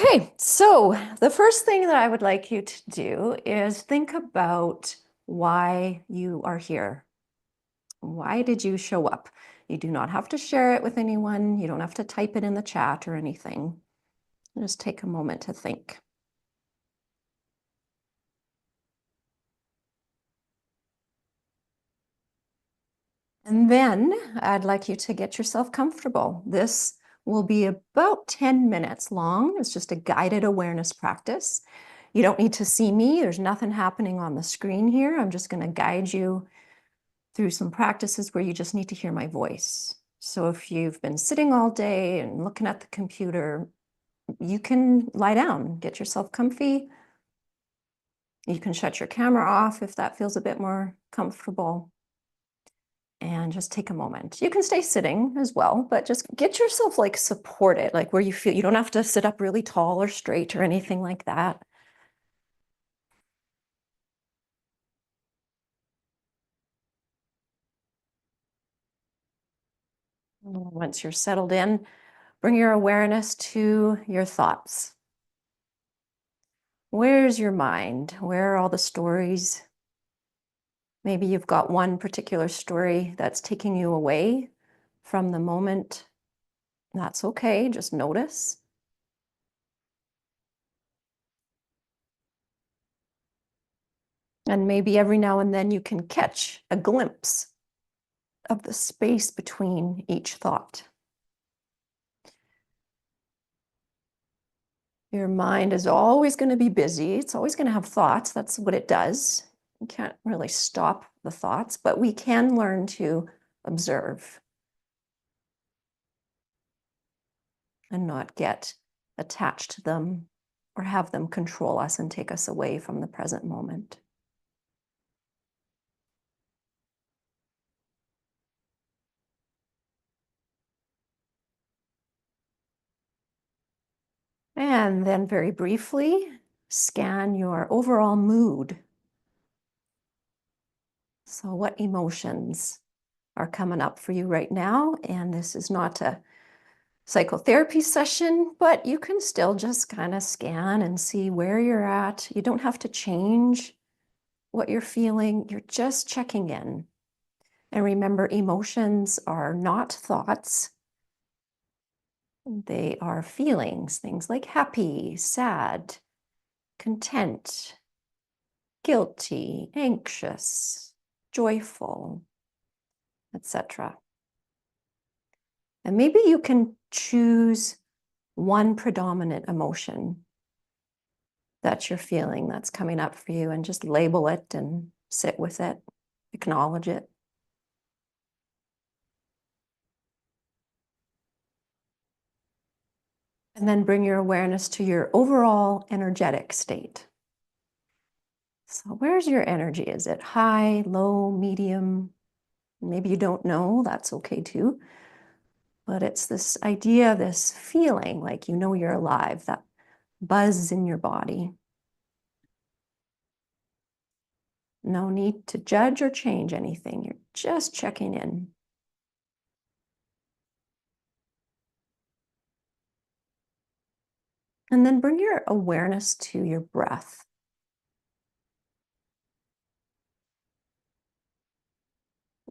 Okay, so the first thing that I would like you to do is think about why you are here. Why did you show up? You do not have to share it with anyone. You don't have to type it in the chat or anything. Just take a moment to think. And then I'd like you to get yourself comfortable. This will be about 10 minutes long. It's just a guided awareness practice. You don't need to see me. There's nothing happening on the screen here. I'm just going to guide you through some practices where you just need to hear my voice. So if you've been sitting all day and looking at the computer, you can lie down, get yourself comfy. You can shut your camera off if that feels a bit more comfortable. And just take a moment. You can stay sitting as well, but just get yourself like supported, like where you feel you don't have to sit up really tall or straight or anything like that. Once you're settled in, bring your awareness to your thoughts. Where's your mind? Where are all the stories? Maybe you've got one particular story that's taking you away from the moment. That's okay, just notice. And maybe every now and then you can catch a glimpse of the space between each thought. Your mind is always going to be busy. It's always going to have thoughts. That's what it does. You can't really stop the thoughts, but we can learn to observe and not get attached to them or have them control us and take us away from the present moment. And then very briefly, scan your overall mood. So what emotions are coming up for you right now? And this is not a psychotherapy session, but you can still just kind of scan and see where you're at. You don't have to change what you're feeling. You're just checking in. And remember, emotions are not thoughts. They are feelings, things like happy, sad, content, guilty, anxious, joyful, etc. And maybe you can choose one predominant emotion that you're feeling that's coming up for you and just label it and sit with it, acknowledge it. And then bring your awareness to your overall energetic state. So where's your energy? Is it high, low, medium? Maybe you don't know, that's okay too. But it's this idea, this feeling like you know you're alive, that buzz in your body. No need to judge or change anything. You're just checking in. And then bring your awareness to your breath.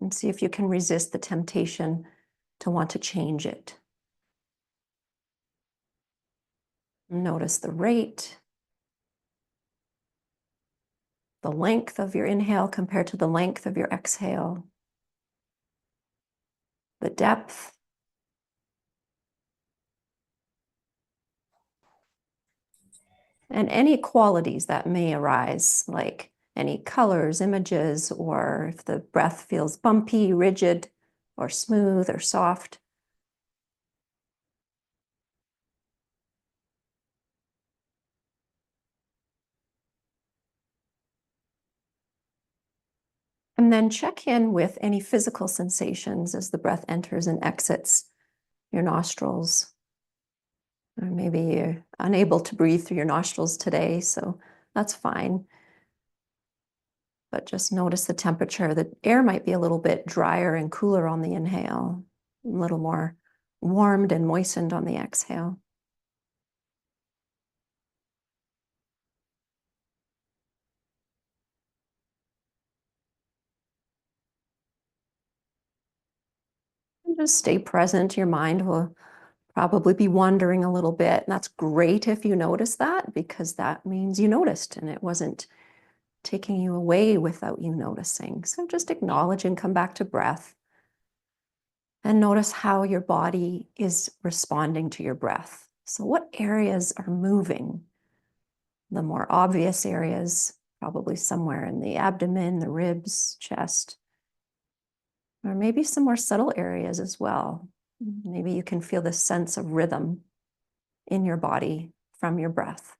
And see if you can resist the temptation to want to change it. Notice the rate, the length of your inhale compared to the length of your exhale, the depth, and any qualities that may arise, like any colors, images, or if the breath feels bumpy, rigid, or smooth or soft. And then check in with any physical sensations as the breath enters and exits your nostrils. Or maybe you're unable to breathe through your nostrils today, so that's fine. But just notice the temperature. The air might be a little bit drier and cooler on the inhale, a little more warmed and moistened on the exhale. Just stay present. Your mind will probably be wandering a little bit. And that's great if you notice that, because that means you noticed and it wasn't taking you away without you noticing. So just acknowledge and come back to breath and notice how your body is responding to your breath. So what areas are moving? The more obvious areas, probably somewhere in the abdomen, the ribs, chest, or maybe some more subtle areas as well. Maybe you can feel this sense of rhythm in your body from your breath.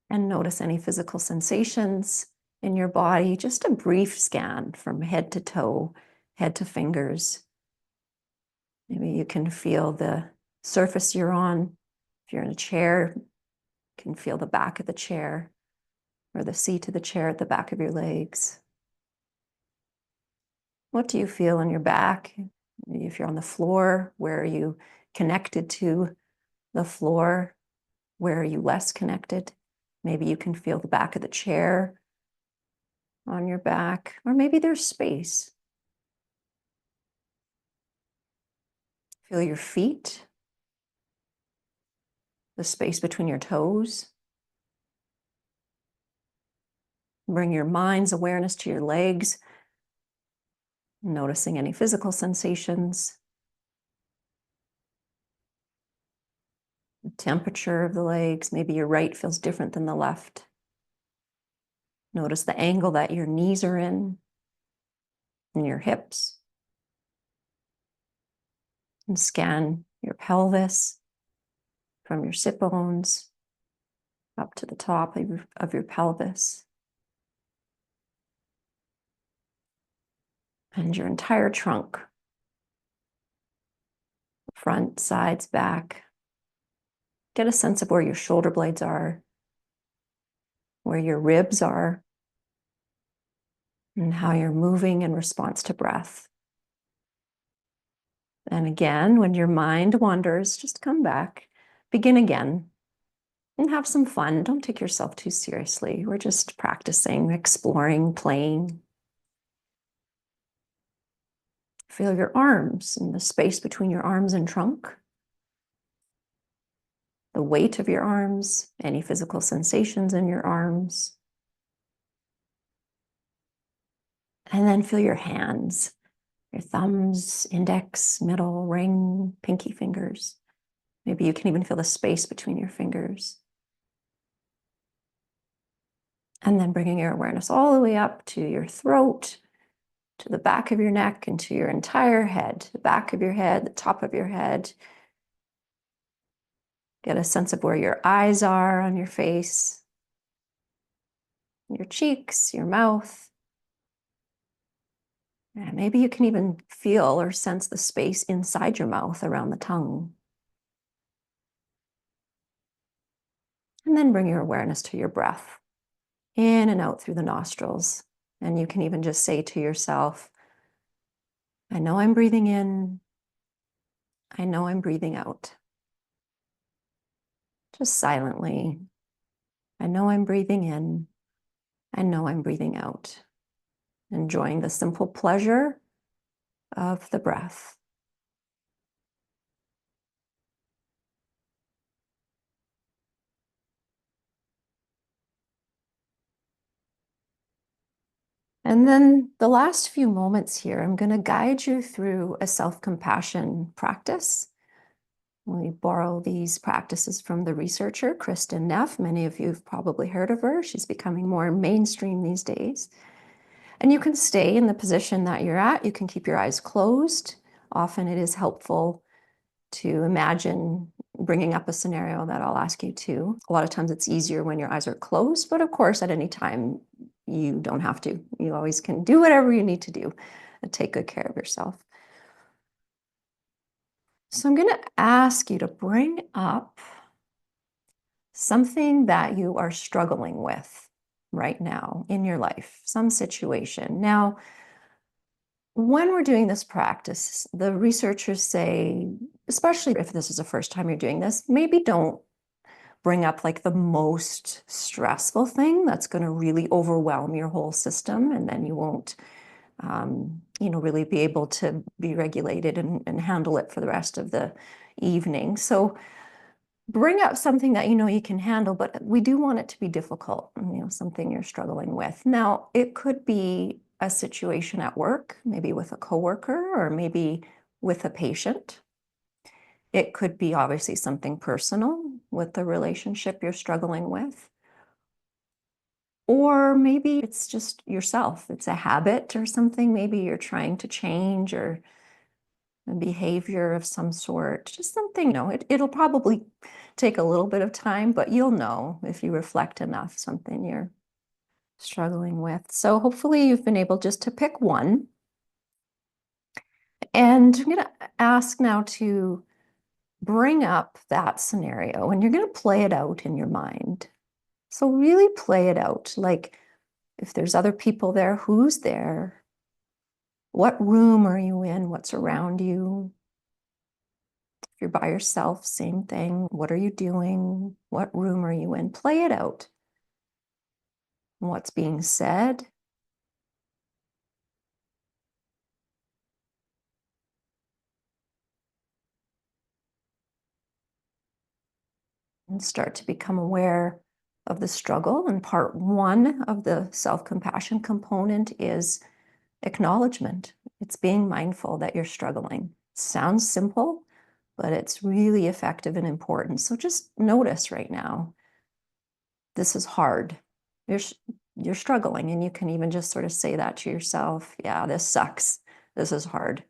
And notice any physical sensations in your body, just a brief scan from head to toe, head to fingers. Maybe you can feel the surface you're on. If you're in a chair, you can feel the back of the chair or the seat of the chair at the back of your legs. What do you feel in your back? If you're on the floor, where are you connected to the floor? Where are you less connected? Maybe you can feel the back of the chair on your back, or maybe there's space. Feel your feet, the space between your toes. Bring your mind's awareness to your legs, noticing any physical sensations, the temperature of the legs. Maybe your right feels different than the left. Notice the angle that your knees are in and your hips. And scan your pelvis from your sit bones up to the top of your pelvis. And your entire trunk. Front, sides, back. Get a sense of where your shoulder blades are, where your ribs are, and how you're moving in response to breath. And again, when your mind wanders, just come back, begin again, and have some fun. Don't take yourself too seriously. We're just practicing, exploring, playing. Feel your arms and the space between your arms and trunk. The weight of your arms, any physical sensations in your arms. And then feel your hands, your thumbs, index, middle, ring, pinky fingers. Maybe you can even feel the space between your fingers. And then bringing your awareness all the way up to your throat, to the back of your neck, and to your entire head, the back of your head, the top of your head. Get a sense of where your eyes are on your face, your cheeks, your mouth. And maybe you can even feel or sense the space inside your mouth around the tongue. And then bring your awareness to your breath, in and out through the nostrils. And you can even just say to yourself, I know I'm breathing in. I know I'm breathing out. Just silently. I know I'm breathing in. I know I'm breathing out. Enjoying the simple pleasure of the breath. And then the last few moments here, I'm going to guide you through a self-compassion practice. We borrow these practices from the researcher, Kristen Neff. Many of you have probably heard of her. She's becoming more mainstream these days. And you can stay in the position that you're at. You can keep your eyes closed. Often it is helpful to imagine bringing up a scenario that I'll ask you to. A lot of times it's easier when your eyes are closed, but of course, at any time, you don't have to. You always can do whatever you need to do and take good care of yourself. So I'm going to ask you to bring up something that you are struggling with right now in your life, some situation. Now, when we're doing this practice, the researchers say, especially if this is the first time you're doing this, maybe don't bring up like the most stressful thing that's going to really overwhelm your whole system, and then you won't really be able to be regulated and handle it for the rest of the evening. So bring up something that you can handle, but we do want it to be difficult, something you're struggling with. Now, it could be a situation at work, maybe with a coworker or maybe with a patient. It could be obviously something personal with the relationship you're struggling with. Or maybe it's just yourself. It's a habit or something. Maybe you're trying to change or a behavior of some sort, just something, it'll probably take a little bit of time, but you'll know if you reflect enough, something you're struggling with. So hopefully you've been able just to pick one. And I'm going to ask now to bring up that scenario, and you're going to play it out in your mind. So really play it out. Like if there's other people there, who's there? What room are you in? What's around you? If you're by yourself, same thing. What are you doing? What room are you in? Play it out. What's being said? And start to become aware of the struggle. And part one of the self-compassion component is acknowledgement. It's being mindful that you're struggling. Sounds simple, but it's really effective and important. So just notice right now, this is hard. You're struggling, and you can even just sort of say that to yourself. Yeah, this sucks. This is hard.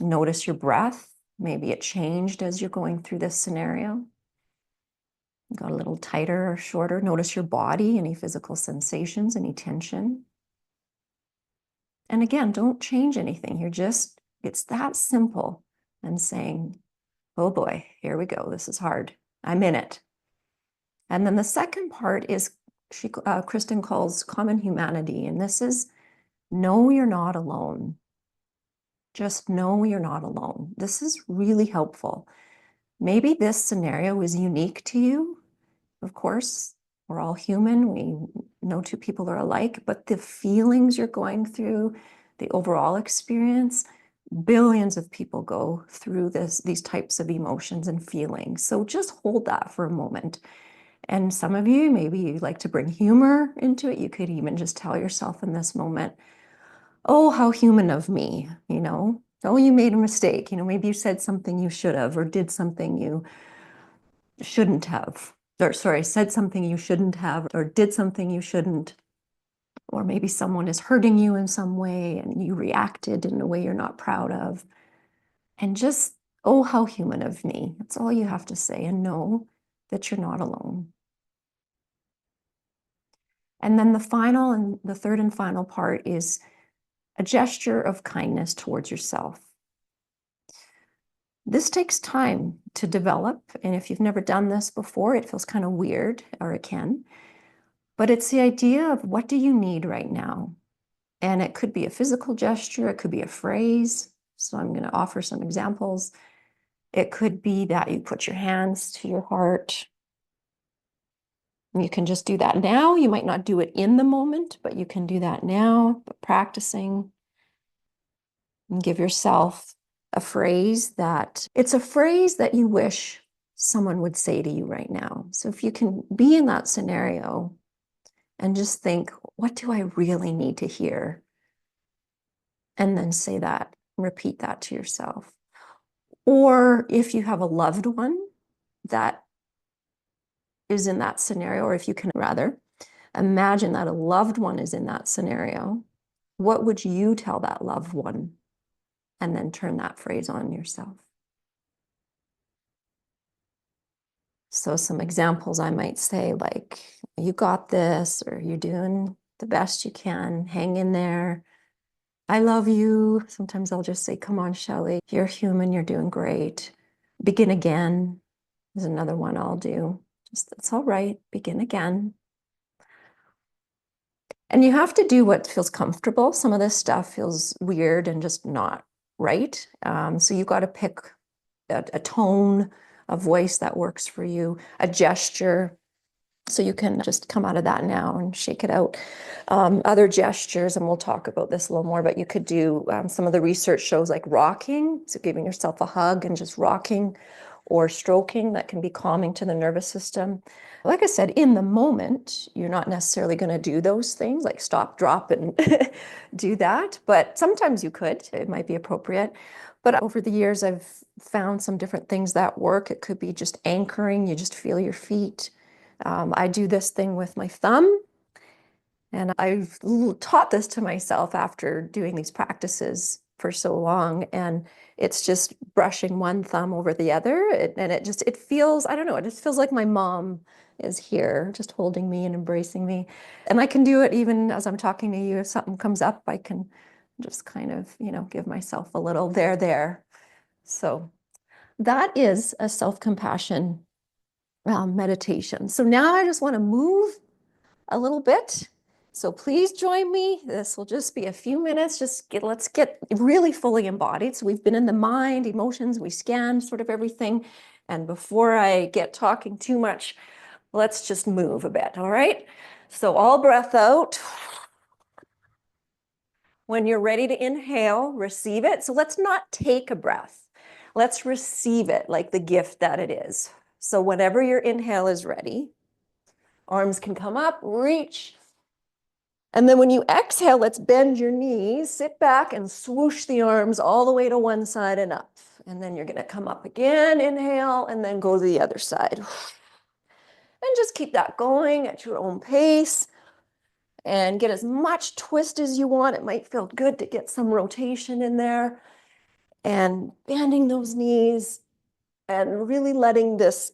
Notice your breath. Maybe it changed as you're going through this scenario. Got a little tighter or shorter. Notice your body, any physical sensations, any tension. And again, don't change anything. It's that simple. And saying, oh boy, here we go. This is hard. I'm in it. And then the second part is Kristen calls common humanity. And this is know you're not alone. Just know you're not alone. This is really helpful. Maybe this scenario is unique to you. Of course, we're all human. We no two people are alike, but the feelings you're going through, the overall experience, billions of people go through these types of emotions and feelings. So just hold that for a moment. And some of you, maybe you like to bring humor into it. You could even just tell yourself in this moment, oh, how human of me, oh, you made a mistake. Maybe you said something you should have, or did something you shouldn't have, or sorry, said something you shouldn't have, or did something you shouldn't. Or maybe someone is hurting you in some way and you reacted in a way you're not proud of. And just, oh, how human of me. That's all you have to say, and know that you're not alone. And then the third and final part is a gesture of kindness towards yourself. This takes time to develop. And if you've never done this before, it feels kind of weird, or it can. But it's the idea of what do you need right now? And it could be a physical gesture. It could be a phrase. So I'm going to offer some examples. It could be that you put your hands to your heart. You can just do that now. You might not do it in the moment, but you can do that now, practicing. And give yourself a phrase it's a phrase that you wish someone would say to you right now. So if you can be in that scenario and just think, what do I really need to hear? And then say that, repeat that to yourself. Or if you have a loved one that is in that scenario, or if you can rather imagine that a loved one is in that scenario, what would you tell that loved one? And then turn that phrase on yourself. So some examples I might say, like, you got this, or you're doing the best you can, hang in there. I love you. Sometimes I'll just say, come on, Shelly, you're human, you're doing great. Begin again is another one I'll do. Just, it's all right, begin again. And you have to do what feels comfortable. Some of this stuff feels weird and just not right. So you've got to pick a tone a voice that works for you, a gesture. So you can just come out of that now and shake it out. Other gestures, and we'll talk about this a little more, but you could do some of the research shows like rocking, so giving yourself a hug and just rocking, or stroking. That can be calming to the nervous system. Like I said, in the moment, you're not necessarily going to do those things like stop, drop, and do that, but sometimes you could. It might be appropriate. But over the years, I've found some different things that work. It could be just anchoring. You just feel your feet. I do this thing with my thumb, and I've taught this to myself after doing these practices for so long. And it's just brushing one thumb over the other. And it feels, I don't know, it just feels like my mom is here, just holding me and embracing me. And I can do it even as I'm talking to you. If something comes up, I can just kind of, give myself a little there. So that is a self-compassion meditation. So now I just want to move a little bit. So please join me. This will just be a few minutes. Let's get really fully embodied. So we've been in the mind, emotions, we scanned sort of everything. And before I get talking too much, let's just move a bit, all right? So all breath out. When you're ready to inhale, receive it. So let's not take a breath. Let's receive it like the gift that it is. So whenever your inhale is ready, arms can come up, reach. And then when you exhale, let's bend your knees, sit back and swoosh the arms all the way to one side and up. And then you're going to come up again, inhale, and then go to the other side. And just keep that going at your own pace and get as much twist as you want. It might feel good to get some rotation in there, and bending those knees and really letting this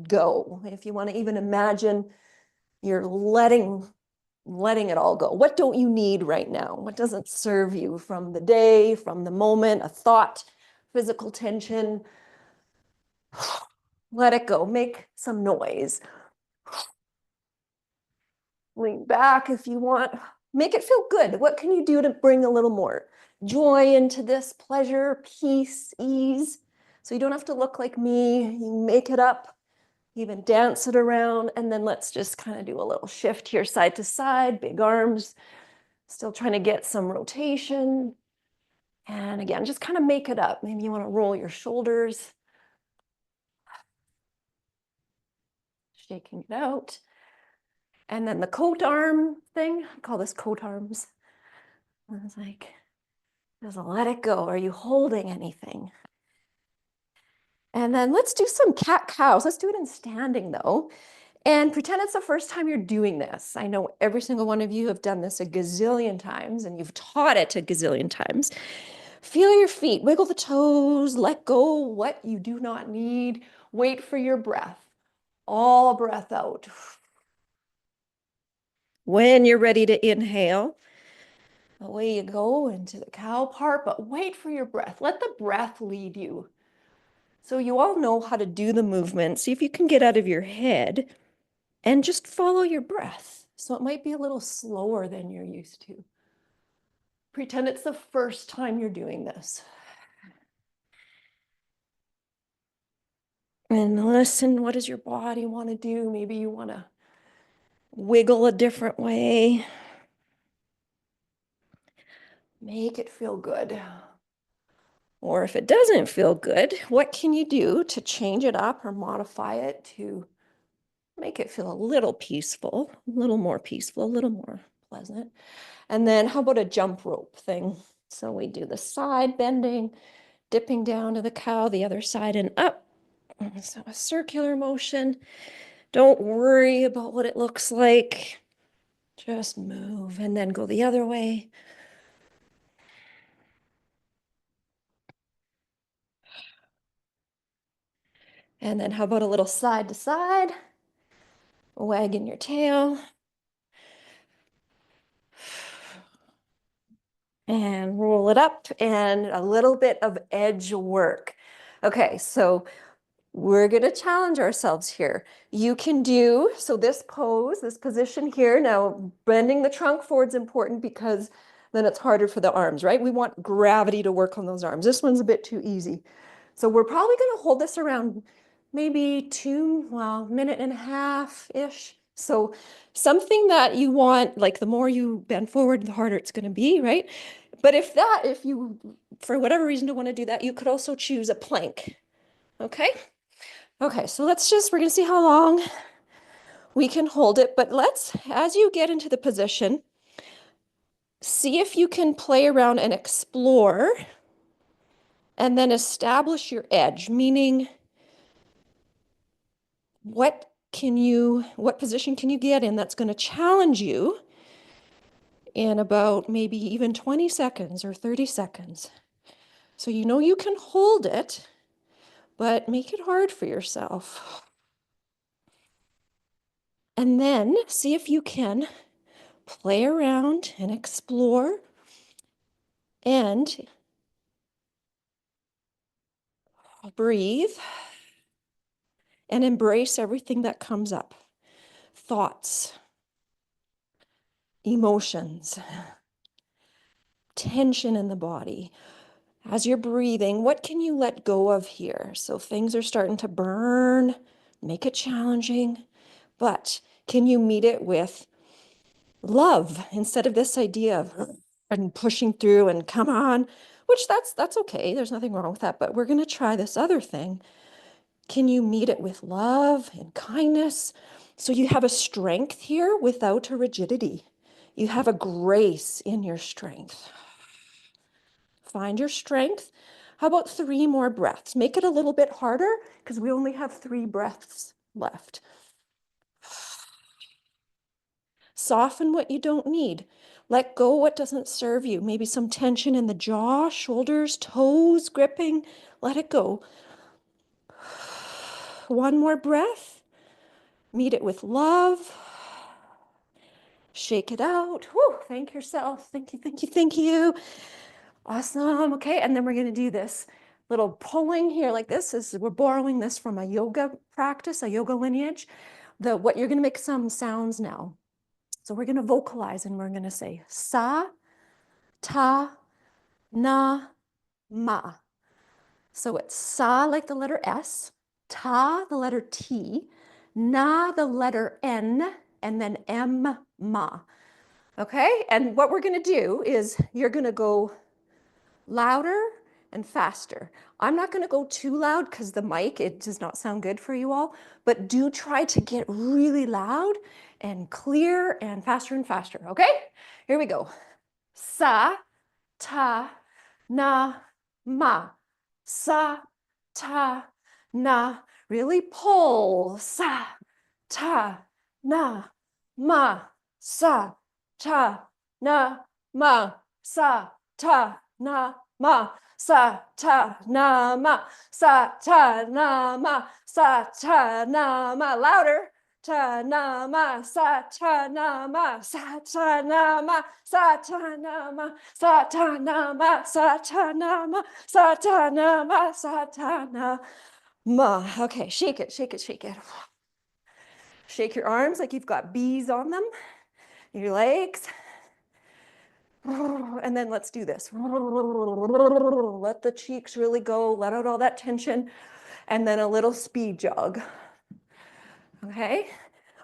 go. If you want to even imagine you're letting it all go. What don't you need right now? What doesn't serve you from the day, from the moment, a thought, physical tension? Let it go. Make some noise. Lean back if you want. Make it feel good. What can you do to bring a little more joy into this? Pleasure, peace, ease. So you don't have to look like me. You make it up, even dance it around. And then let's just kind of do a little shift here, side to side, big arms. Still trying to get some rotation. And again, just kind of make it up. Maybe you want to roll your shoulders. Shaking it out. And then the coat arm thing, I call this coat arms. And it's like, just let it go. Are you holding anything? And then let's do some cat-cows. Let's do it in standing though. And pretend it's the first time you're doing this. I know every single one of you have done this a gazillion times, and you've taught it a gazillion times. Feel your feet, wiggle the toes, let go what you do not need. Wait for your breath. All breath out. When you're ready to inhale, away you go into the cow part, but wait for your breath. Let the breath lead you. So you all know how to do the movement. See if you can get out of your head and just follow your breath. So it might be a little slower than you're used to. Pretend it's the first time you're doing this. And listen, what does your body want to do? Maybe you want to wiggle a different way. Make it feel good. Or if it doesn't feel good, what can you do to change it up or modify it to make it feel a little peaceful, a little more peaceful, a little more pleasant? And then how about a jump rope thing? So we do the side bending, dipping down to the cow, the other side and up. So a circular motion. Don't worry about what it looks like. Just move and then go the other way. And then how about a little side to side? Wagging your tail. And roll it up, and a little bit of edge work. Okay, so we're going to challenge ourselves here. You can do, so this pose, this position here, now bending the trunk forward is important because then it's harder for the arms, right? We want gravity to work on those arms. This one's a bit too easy. So we're probably going to hold this around maybe minute and a half-ish. So something that you want, like the more you bend forward, the harder it's going to be, right? But if you, for whatever reason, don't want to do that, you could also choose a plank. Okay? Okay, so we're going to see how long we can hold it. But as you get into the position, see if you can play around and explore and then establish your edge, meaning what position can you get in that's going to challenge you in about maybe even 20 seconds or 30 seconds. So you know you can hold it, but make it hard for yourself. And then see if you can play around and explore and breathe and embrace everything that comes up. Thoughts, emotions, tension in the body. As you're breathing, what can you let go of here? So things are starting to burn, make it challenging, but can you meet it with love instead of this idea of and pushing through and come on, which that's okay. There's nothing wrong with that, but we're going to try this other thing. Can you meet it with love and kindness? So you have a strength here without a rigidity. You have a grace in your strength. Find your strength. How about 3 more breaths? Make it a little bit harder because we only have 3 breaths left. Soften what you don't need. Let go what doesn't serve you. Maybe some tension in the jaw, shoulders, toes gripping. Let it go. 1 more breath. Meet it with love. Shake it out. Whew, thank yourself. Thank you, thank you, thank you. Awesome. Okay, and then we're going to do this little pulling here like this. We're borrowing this from a yoga practice, a yoga lineage. What you're going to make some sounds now. So we're going to vocalize and we're going to say sa, ta, na, ma. So it's sa like the letter S, ta the letter T, na the letter N, and then M, ma. Okay, and what we're going to do is you're going to go louder and faster. I'm not going to go too loud because the mic, it does not sound good for you all, but do try to get really loud and clear and faster, okay? Here we go. Sa, ta, na, ma. Sa, ta, na. Really pull. Sa, ta, na, ma. Sa, ta, na, ma. Sa, ta, na, ma. Sa, ta, na, ma. Sa, ta, na, ma. Sa, ta, na, ma. Louder. Ta na ma, sa ta na ma, sa ta na ma, sa ta na ma, sa ta na ma, sa ta na ma, sa ta na ma, sa ta na ma. Okay, shake it, shake it, shake it. Shake your arms like you've got bees on them, your legs. And then let's do this. Let the cheeks really go, let out all that tension, and then a little speed jog. Okay?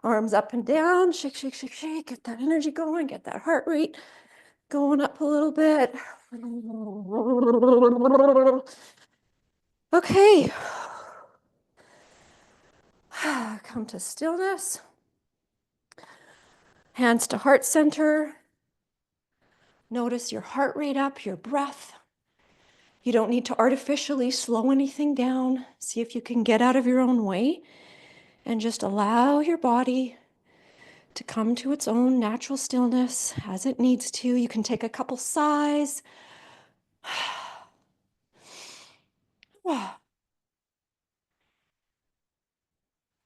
Arms up and down, shake, shake, shake, shake, get that energy going, get that heart rate going up a little bit. Okay. Come to stillness. Hands to heart center. Notice your heart rate up, your breath. You don't need to artificially slow anything down. See if you can get out of your own way and just allow your body to come to its own natural stillness as it needs to. You can take a couple sighs.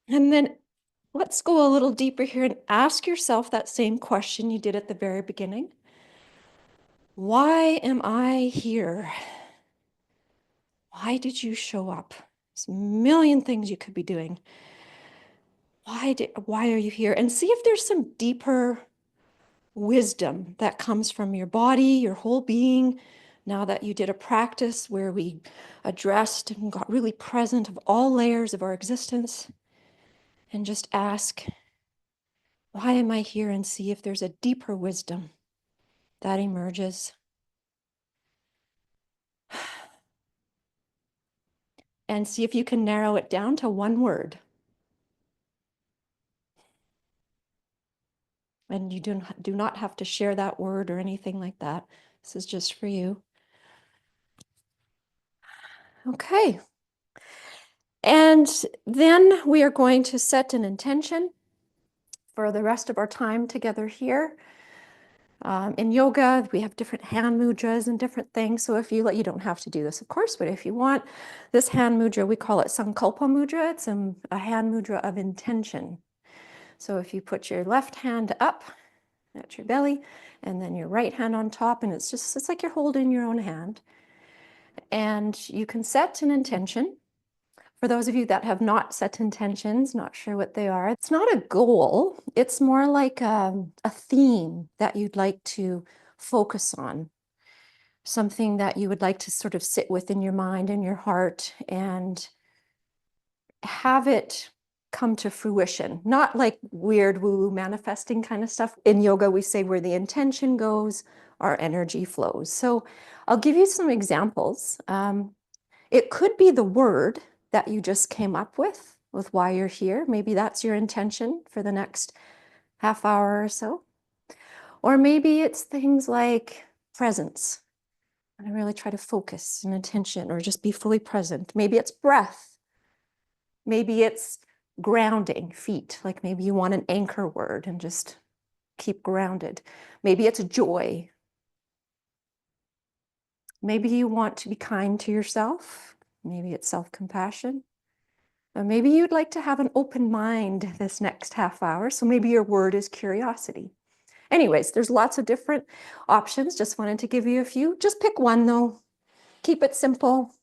And then let's go a little deeper here and ask yourself that same question you did at the very beginning. Why am I here? Why did you show up? There's a million things you could be doing. Why are you here? And see if there's some deeper wisdom that comes from your body, your whole being, Now that you did a practice where we addressed and got really present of all layers of our existence, and just ask, why am I here? And see if there's a deeper wisdom that emerges. And see if you can narrow it down to one word. And you do not have to share that word or anything like that. This is just for you. Okay. And then we are going to set an intention for the rest of our time together here. In yoga, we have different hand mudras and different things. So if you don't have to do this, of course, but if you want this hand mudra, we call it Sankalpa mudra. It's a hand mudra of intention. So if you put your left hand up at your belly and then your right hand on top, and it's like you're holding your own hand. And you can set an intention. For those of you that have not set intentions, not sure what they are, it's not a goal. It's more like a theme that you'd like to focus on, something that you would like to sort of sit with in your mind and your heart and have it come to fruition. Not like weird woo-woo manifesting kind of stuff. In yoga, we say where the intention goes, our energy flows. So I'll give you some examples. It could be the word that you just came up with why you're here. Maybe that's your intention for the next half hour or so. Or maybe it's things like presence. I really try to focus and attention or just be fully present. Maybe it's breath. Maybe it's grounding, feet. Like maybe you want an anchor word and just keep grounded. Maybe it's joy. Maybe you want to be kind to yourself. Maybe it's self-compassion. Maybe you'd like to have an open mind this next half hour. So maybe your word is curiosity. Anyways, there's lots of different options. Just wanted to give you a few. Just pick one though. Keep it simple.